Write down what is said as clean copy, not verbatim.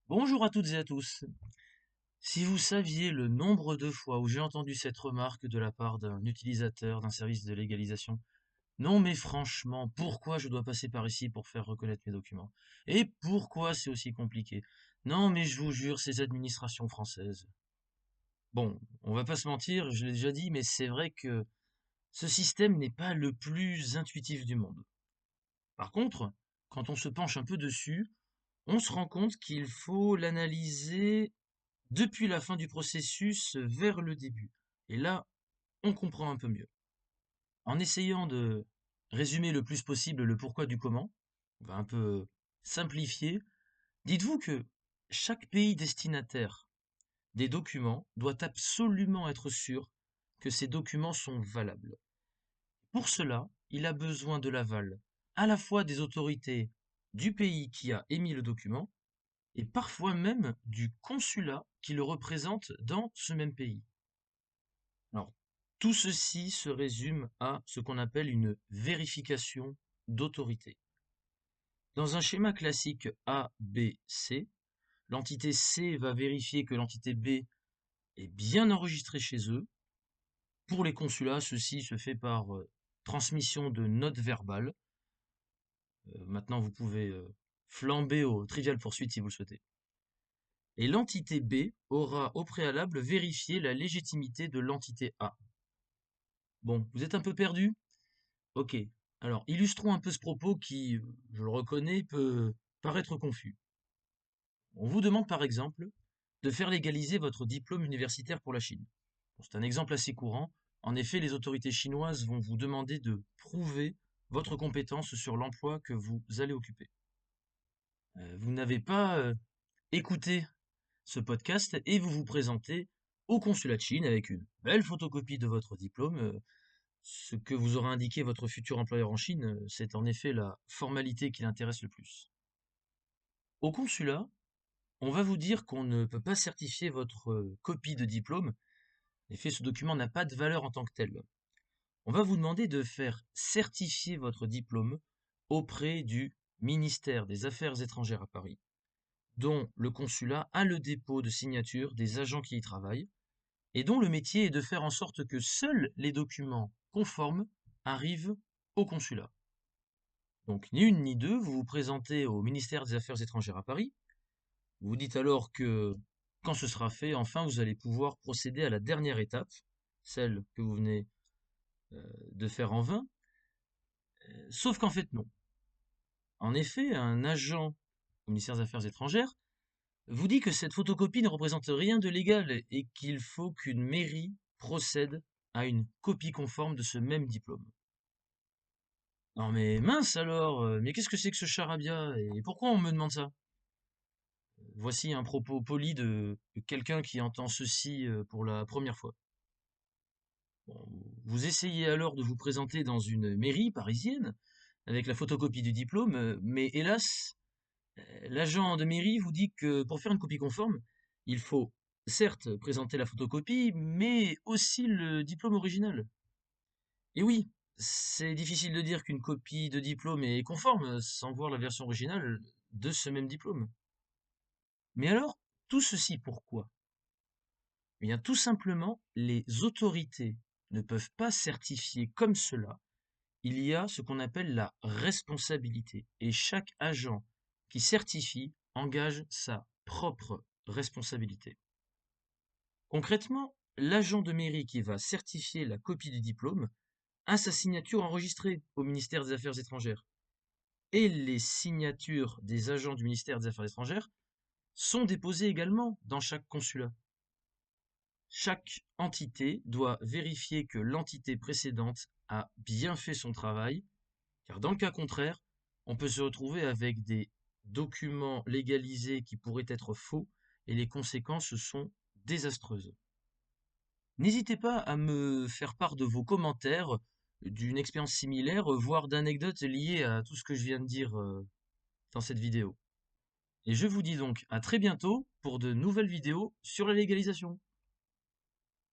Bonjour à toutes et à tous. Si vous saviez le nombre de fois où j'ai entendu cette remarque de la part d'un utilisateur d'un service de légalisation, non mais franchement, pourquoi je dois passer par ici pour faire reconnaître mes documents? Et pourquoi c'est aussi compliqué? Non mais je vous jure, ces administrations françaises. Bon, on va pas se mentir, je l'ai déjà dit, mais c'est vrai que ce système n'est pas le plus intuitif du monde. Par contre, quand on se penche un peu dessus, on se rend compte qu'il faut l'analyser depuis la fin du processus vers le début. Et là, on comprend un peu mieux. En essayant de résumer le plus possible le pourquoi du comment, on va un peu simplifier, dites-vous que chaque pays destinataire des documents doit absolument être sûr que ces documents sont valables. Pour cela, il a besoin de l'aval à la fois des autorités du pays qui a émis le document et parfois même du consulat qui le représente dans ce même pays. Alors, tout ceci se résume à ce qu'on appelle une vérification d'autorité. Dans un schéma classique A, B, C, l'entité C va vérifier que l'entité B est bien enregistrée chez eux. Pour les consulats, ceci se fait par transmission de notes verbales. Maintenant, vous pouvez flamber au Trivial Poursuite si vous le souhaitez. Et l'entité B aura au préalable vérifié la légitimité de l'entité A. Bon, vous êtes un peu perdu? Ok. Alors, illustrons un peu ce propos qui, je le reconnais, peut paraître confus. On vous demande par exemple de faire légaliser votre diplôme universitaire pour la Chine. Bon, c'est un exemple assez courant. En effet, les autorités chinoises vont vous demander de prouver votre compétence sur l'emploi que vous allez occuper. Vous n'avez pas écouté ce podcast et vous vous présentez au consulat de Chine avec une belle photocopie de votre diplôme. Ce que vous aura indiqué votre futur employeur en Chine, c'est en effet la formalité qui l'intéresse le plus. Au consulat, on va vous dire qu'on ne peut pas certifier votre copie de diplôme. En effet, ce document n'a pas de valeur en tant que tel. On va vous demander de faire certifier votre diplôme auprès du ministère des Affaires étrangères à Paris, dont le consulat a le dépôt de signature des agents qui y travaillent, et dont le métier est de faire en sorte que seuls les documents conformes arrivent au consulat. Donc ni une ni deux, vous vous présentez au ministère des Affaires étrangères à Paris. Vous dites alors que quand ce sera fait, enfin, vous allez pouvoir procéder à la dernière étape, celle que vous venez de faire en vain. Sauf qu'en fait, non. En effet, un agent au ministère des Affaires étrangères vous dit que cette photocopie ne représente rien de légal et qu'il faut qu'une mairie procède à une copie conforme de ce même diplôme. Non mais mince alors, mais qu'est-ce que c'est que ce charabia et pourquoi on me demande ça? Voici un propos poli de quelqu'un qui entend ceci pour la première fois. Bon, vous essayez alors de vous présenter dans une mairie parisienne avec la photocopie du diplôme, mais hélas, l'agent de mairie vous dit que pour faire une copie conforme, il faut certes présenter la photocopie, mais aussi le diplôme original. Et oui, c'est difficile de dire qu'une copie de diplôme est conforme sans voir la version originale de ce même diplôme. Mais alors, tout ceci pourquoi? Eh bien, tout simplement, les autorités ne peuvent pas certifier comme cela. Il y a ce qu'on appelle la responsabilité. Et chaque agent qui certifie engage sa propre responsabilité. Concrètement, l'agent de mairie qui va certifier la copie du diplôme a sa signature enregistrée au ministère des Affaires étrangères. Et les signatures des agents du ministère des Affaires étrangères sont déposées également dans chaque consulat. Chaque entité doit vérifier que l'entité précédente a bien fait son travail, car dans le cas contraire, on peut se retrouver avec des documents légalisés qui pourraient être faux et les conséquences sont désastreuses. N'hésitez pas à me faire part de vos commentaires, d'une expérience similaire, voire d'anecdotes liées à tout ce que je viens de dire dans cette vidéo. Et je vous dis donc à très bientôt pour de nouvelles vidéos sur la légalisation.